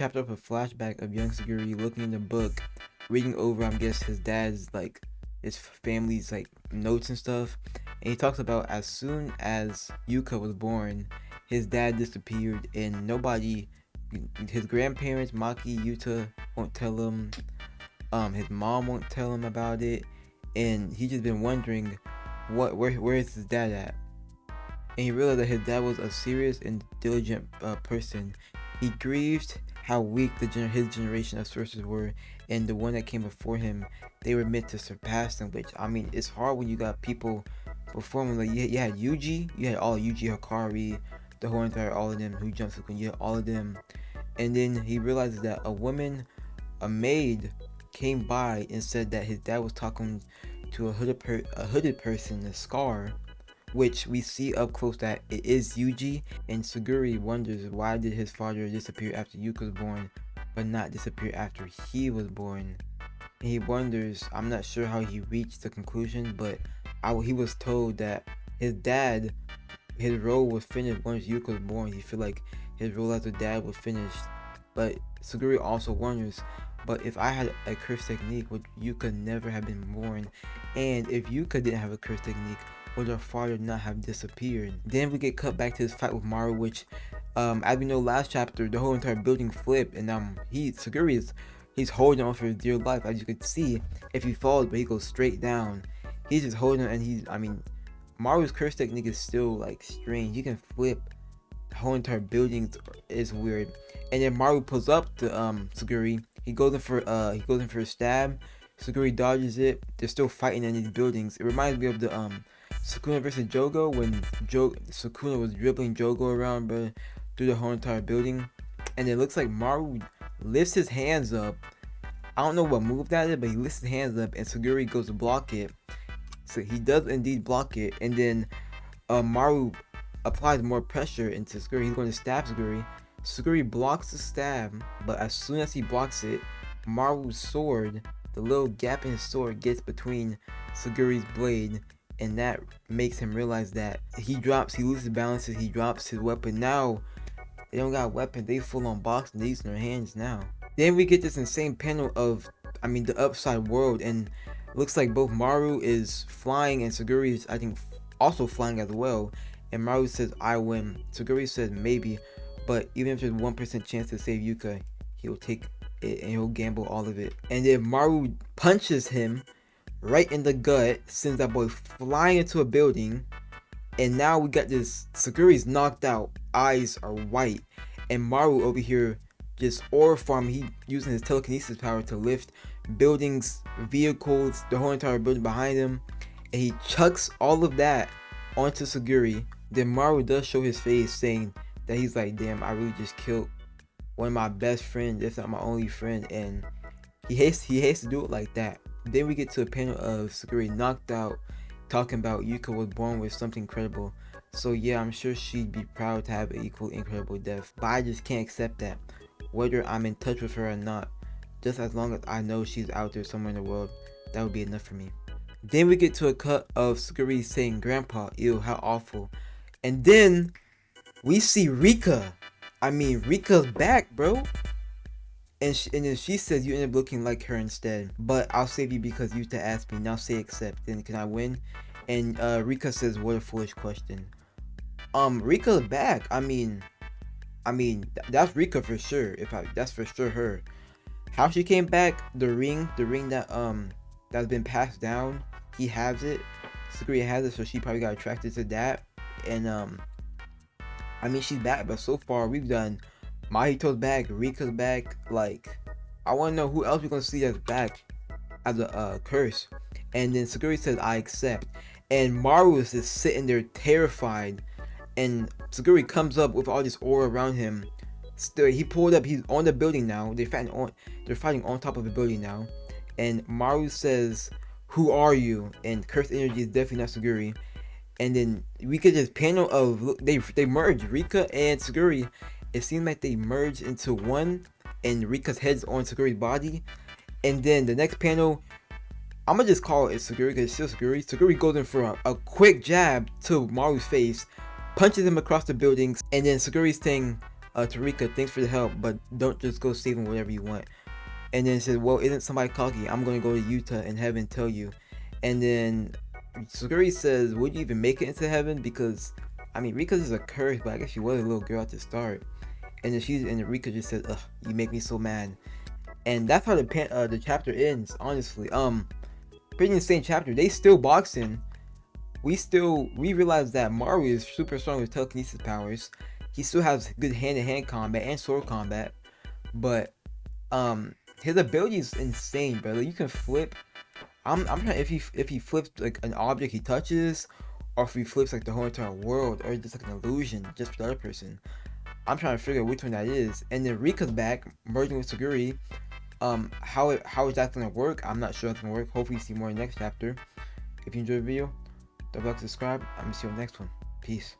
Chapter up a flashback of young Saguri looking in the book, reading over, I guess, his dad's, like, his family's, like, notes and stuff. And he talks about as soon as Yuka was born, his dad disappeared and nobody, his grandparents, Maki, Yuta, won't tell him. His mom won't tell him about it. And he just been wondering, where is his dad at? And he realized that his dad was a serious and diligent person. He grieved how weak his generation of sorcerers were, and the one that came before him, they were meant to surpass them. Which, I mean, it's hard when you got people before him. Like you had Yuji, you had all Yuji Hikari, the whole entire all of them who jumped to you had all of them, and then he realizes that a maid, came by and said that his dad was talking to a hooded person, a Scar, which we see up close that it is Yuji, and Saguri wonders why did his father disappear after Yuka was born, but not disappear after he was born. And he wonders, I'm not sure how he reached the conclusion, but he was told that his dad, his role was finished once Yuka was born. He feel like his role as a dad was finished. But Saguri also wonders, but if I had a curse technique, would Yuka never have been born? And if Yuka didn't have a curse technique, would her father not have disappeared? Then we get cut back to this fight with Maru, which, as we know last chapter, the whole entire building flipped, and Saguri he's holding on for his dear life. As you can see, if he falls, but he goes straight down. He's just holding on, and Maru's curse technique is still like strange. He can flip the whole entire building. Is weird. And then Maru pulls up to Saguri. He goes in for a stab. Saguri dodges it. They're still fighting in these buildings. It reminds me of the Sukuna versus Jogo, when Sukuna was dribbling Jogo around, bro, through the whole entire building. And it looks like Maru lifts his hands up. I don't know what move that is, but he lifts his hands up and Saguri goes to block it. So he does indeed block it, and then Maru applies more pressure into Saguri. He's going to stab Saguri. Saguri blocks the stab, but as soon as he blocks it, Maru's sword, the little gap in his sword, gets between Saguri's blade, and that makes him realize that he loses balances, he drops his weapon. Now they don't got weapons, they full on boxing, they using their hands now. Then we get this insane panel of, the upside world, and looks like both Maru is flying and Saguri is, I think, also flying as well. And Maru says, I win. Saguri says maybe, but even if there's 1% chance to save Yuka, he'll take it and he'll gamble all of it. And then Maru punches him right in the gut, sends that boy flying into a building, and now we got this, Saguri's knocked out, eyes are white, and Maru over here just aura farming. He using his telekinesis power to lift buildings, vehicles, the whole entire building behind him, and he chucks all of that onto Saguri. Then Maru does show his face, saying that he's like, damn, I really just killed one of my best friends, if not my only friend, and he hates to do it like that. Then we get to a panel of Saguri knocked out, talking about Yuka was born with something incredible. So yeah, I'm sure she'd be proud to have an equal incredible death, but I just can't accept that, whether I'm in touch with her or not. Just as long as I know she's out there somewhere in the world, that would be enough for me. Then we get to a cut of Saguri saying, Grandpa, ew, how awful. And then we see Rika. Rika's back, bro. And then she says you end up looking like her instead. But I'll save you because you used to ask me. Now say accept. Then can I win? And Rika says, what a foolish question. Rika's back. That's Rika for sure. That's for sure her. How she came back? The ring that that's been passed down. He has it. Saguri has it, so she probably got attracted to that. And she's back. But so far we've done Mahito's back, Rika's back. Like, I want to know who else we're gonna see that's back as a curse. And then Saguri says, I accept. And Maru is just sitting there terrified. And Saguri comes up with all this aura around him. Still, he pulled up. He's on the building now. They're fighting on top of the building now. And Maru says, who are you? And curse energy is definitely not Saguri. And then we get this panel of, look, they merge, Rika and Saguri. It seems like they merged into one, and Rika's head's on Saguri's body. And then the next panel, I'm gonna just call it Saguri because it's still Saguri. Saguri goes in for a quick jab to Maru's face, punches him across the buildings, and then Saguri's saying, To Rika, thanks for the help, but don't just go saving whatever you want. And then it said, well, isn't somebody cocky? I'm gonna go to Utah in heaven and tell you. And then Suguri says, would you even make it into heaven? Because I mean, Rika's is a curse, but I guess she was a little girl at the start. And then Rika just said, ugh, you make me so mad. And that's how the chapter ends. Honestly, pretty insane chapter. They still boxing. We realize that Maru is super strong with telekinesis powers. He still has good hand-to-hand combat and sword combat, but his ability is insane, brother. You can flip. I'm trying if he flips like an object he touches, or if he flips like the whole entire world, or just like an illusion just for the other person. I'm trying to figure out which one that is. And then Rika's back, merging with Suguri. How is that gonna work? I'm not sure it's gonna work. Hopefully, you see more in the next chapter. If you enjoyed the video, don't forget to subscribe. I'm gonna see you on the next one. Peace.